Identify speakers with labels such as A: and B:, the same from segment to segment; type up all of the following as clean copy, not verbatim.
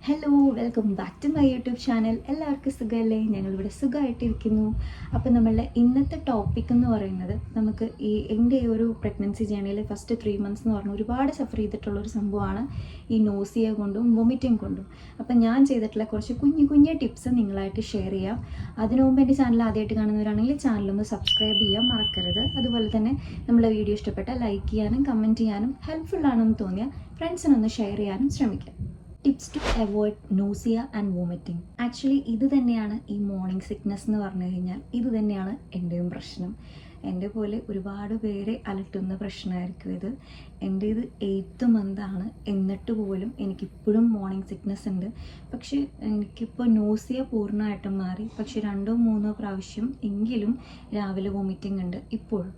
A: Hello, welcome back to my YouTube channel. എല്ലാവർക്കും സുഖമല്ലേ? ഞങ്ങളിവിടെ സുഖമായിട്ടിരിക്കുന്നു. അപ്പോൾ നമ്മളുടെ ഇന്നത്തെ ടോപ്പിക് എന്ന് പറയുന്നത് നമുക്ക് എൻ്റെ ഒരു പ്രഗ്നൻസി ജേണിയിൽ ഫസ്റ്റ് 3 months എന്ന് പറഞ്ഞാൽ ഒരുപാട് സഫർ ചെയ്തിട്ടുള്ളൊരു സംഭവമാണ് ഈ നോസിയ കൊണ്ടും വൊമിറ്റിംഗ് കൊണ്ടും. അപ്പോൾ ഞാൻ ചെയ്തിട്ടുള്ള കുറച്ച് കുഞ്ഞു ടിപ്സ് നിങ്ങളായിട്ട് ഷെയർ ചെയ്യാം. അതിനു മുമ്പ് എൻ്റെ ചാനൽ ആദ്യമായിട്ട് കാണുന്നവരാണെങ്കിൽ ചാനലൊന്ന് സബ്സ്ക്രൈബ് ചെയ്യാൻ മറക്കരുത്. അതുപോലെ തന്നെ നമ്മളെ വീഡിയോ ഇഷ്ടപ്പെട്ടാൽ ലൈക്ക് ചെയ്യാനും കമൻറ്റ് ചെയ്യാനും ഹെൽപ്ഫുൾ തോന്നിയാൽ ഫ്രണ്ട്സിനൊന്ന് ഷെയർ ചെയ്യാനും ശ്രമിക്കാം. Tips to avoid nausea and vomiting. Actually ഇത് തന്നെയാണ് ഈ മോർണിംഗ് സിക്നെസ് എന്ന് പറഞ്ഞു കഴിഞ്ഞാൽ ഇത് തന്നെയാണ് എൻ്റെയും പ്രശ്നം. എൻ്റെ പോലെ ഒരുപാട് പേരെ അലട്ടുന്ന പ്രശ്നമായിരിക്കും ഇത്. എൻ്റെ ഇത് 8th month ആണ്, എന്നിട്ട് പോലും എനിക്കിപ്പോഴും മോർണിംഗ് സിക്നെസ് ഉണ്ട്. പക്ഷേ എനിക്കിപ്പോൾ നോസിയ പൂർണ്ണമായിട്ടും മാറി. പക്ഷെ 2-3 പ്രാവശ്യം എങ്കിലും രാവിലെ വോമിറ്റിംഗ് ഉണ്ട് ഇപ്പോഴും.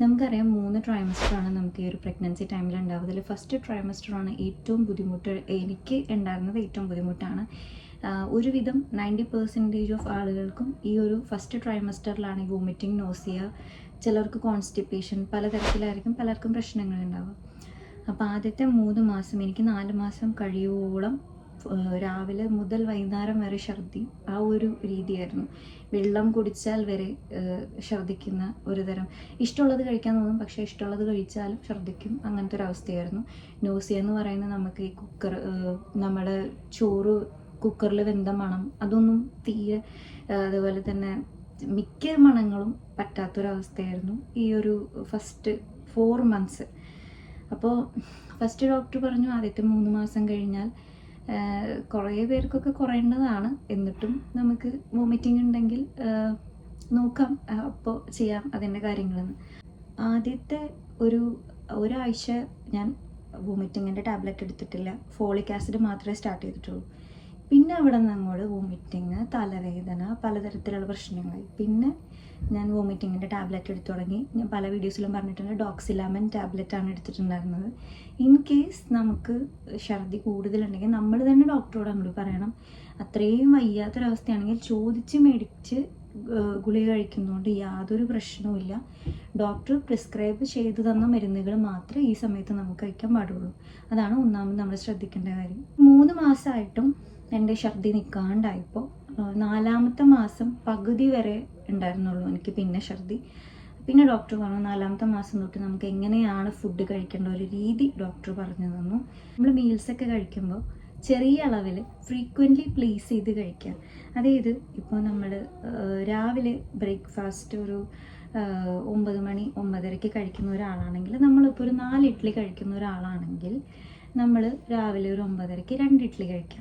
A: നമുക്കറിയാം 3 ട്രൈമസ്റ്ററാണ് നമുക്ക് ഈ ഒരു പ്രഗ്നൻസി ടൈമിൽ ഉണ്ടാവുക. അതിൽ ഫസ്റ്റ് ട്രൈമസ്റ്ററാണ് ഏറ്റവും ബുദ്ധിമുട്ട്. എനിക്ക് ഉണ്ടായിരുന്നത് ഏറ്റവും ബുദ്ധിമുട്ടാണ്. ഒരുവിധം 90% ഓഫ് ആളുകൾക്കും ഈ ഒരു ഫസ്റ്റ് ട്രൈമസ്റ്ററിലാണ് ഈ വോമിറ്റിംഗ്, നോസിയ, ചിലർക്ക് കോൺസ്റ്റിപ്പേഷൻ, പലതരത്തിലായിരിക്കും പലർക്കും പ്രശ്നങ്ങളുണ്ടാവുക. അപ്പോൾ ആദ്യത്തെ 3 മാസം, എനിക്ക് 4 മാസം കഴിയുവോളം രാവിലെ മുതൽ വൈകുന്നേരം വരെ ഛർദി, ആ ഒരു രീതിയായിരുന്നു. വെള്ളം കുടിച്ചാൽ വരെ ഛർദിക്കുന്ന ഒരു തരം. ഇഷ്ടമുള്ളത് കഴിക്കാൻ തോന്നും, പക്ഷേ ഇഷ്ടമുള്ളത് കഴിച്ചാലും ഛർദിക്കും, അങ്ങനത്തെ ഒരു അവസ്ഥയായിരുന്നു. നോസിയ എന്ന് പറയുന്നത് നമുക്ക് ഈ നമ്മുടെ ചോറ് കുക്കറിൽ വെന്ത മണം, അതൊന്നും തീരെ, അതുപോലെ തന്നെ മിക്ക മണങ്ങളും പറ്റാത്തൊരവസ്ഥയായിരുന്നു ഈ ഒരു ഫസ്റ്റ് 4 months. അപ്പോൾ ഫസ്റ്റ് ഡോക്ടർ പറഞ്ഞു ആദ്യത്തെ 3 മാസം കഴിഞ്ഞാൽ കുറേ പേർക്കൊക്കെ കുറയേണ്ടതാണ്, എന്നിട്ടും നമുക്ക് വോമിറ്റിംഗ് ഉണ്ടെങ്കിൽ നോക്കാം, അപ്പോൾ ചെയ്യാം അതിൻ്റെ കാര്യങ്ങളെന്ന്. ആദ്യത്തെ ഒരാഴ്ച ഞാൻ വോമിറ്റിങ്ങിൻ്റെ ടാബ്ലറ്റ് എടുത്തിട്ടില്ല, ഫോളിക് ആസിഡ് മാത്രമേ സ്റ്റാർട്ട് ചെയ്തിട്ടുള്ളൂ. പിന്നെ അവിടെ നിന്ന് അങ്ങോട്ട് വോമിറ്റിങ്, തലവേദന, പലതരത്തിലുള്ള പ്രശ്നങ്ങളായി. പിന്നെ ഞാൻ വോമിറ്റിങ്ങിൻ്റെ ടാബ്ലറ്റ് എടുത്തു തുടങ്ങി. ഞാൻ പല വീഡിയോസിലും പറഞ്ഞിട്ടുണ്ട്, ഡോക്സിലാമൻ ടാബ്ലറ്റാണ് എടുത്തിട്ടുണ്ടായിരുന്നത്. ഇൻ കേസ് നമുക്ക് ഛർദി കൂടുതലുണ്ടെങ്കിൽ നമ്മൾ തന്നെ ഡോക്ടറോട് അങ്ങോട്ട് പറയണം. അത്രയും വയ്യാത്തൊരവസ്ഥയാണെങ്കിൽ ചോദിച്ച് മേടിച്ച് ഗുളിക കഴിക്കുന്നതുകൊണ്ട് യാതൊരു പ്രശ്നവുമില്ല. ഡോക്ടർ പ്രിസ്ക്രൈബ് ചെയ്തു തന്ന മരുന്നുകൾ മാത്രമേ ഈ സമയത്ത് നമുക്ക് കഴിക്കാൻ പാടുള്ളൂ. അതാണ് ഒന്നാമത് നമ്മൾ ശ്രദ്ധിക്കേണ്ട കാര്യം. 3 മാസമായിട്ടും എൻ്റെ ഛർദി നിൽക്കാണ്ടായപ്പോൾ 4ാമത്തെ മാസം പകുതി വരെ ഉണ്ടായിരുന്നുള്ളൂ എനിക്ക് പിന്നെ ഛർദി. പിന്നെ ഡോക്ടർ പറഞ്ഞു 4ാമത്തെ മാസം തൊട്ട് നമുക്ക് എങ്ങനെയാണ് ഫുഡ് കഴിക്കേണ്ട ഒരു രീതി ഡോക്ടർ പറഞ്ഞു തന്നു. നമ്മൾ മീൽസൊക്കെ കഴിക്കുമ്പോൾ ചെറിയ അളവിൽ ഫ്രീക്വൻ്റ്ലി പ്ലേസ് ചെയ്ത് കഴിക്കുക. അതായത് ഇപ്പോൾ നമ്മൾ രാവിലെ ബ്രേക്ക്ഫാസ്റ്റ് ഒരു 9 മണി 9:30 കഴിക്കുന്ന ഒരാളാണെങ്കിൽ, നമ്മളിപ്പോൾ ഒരു 4 ഇഡ്ഡലി കഴിക്കുന്ന ഒരാളാണെങ്കിൽ നമ്മൾ രാവിലെ ഒരു 9:30 2 ഇഡ്ഡലി കഴിക്കാം.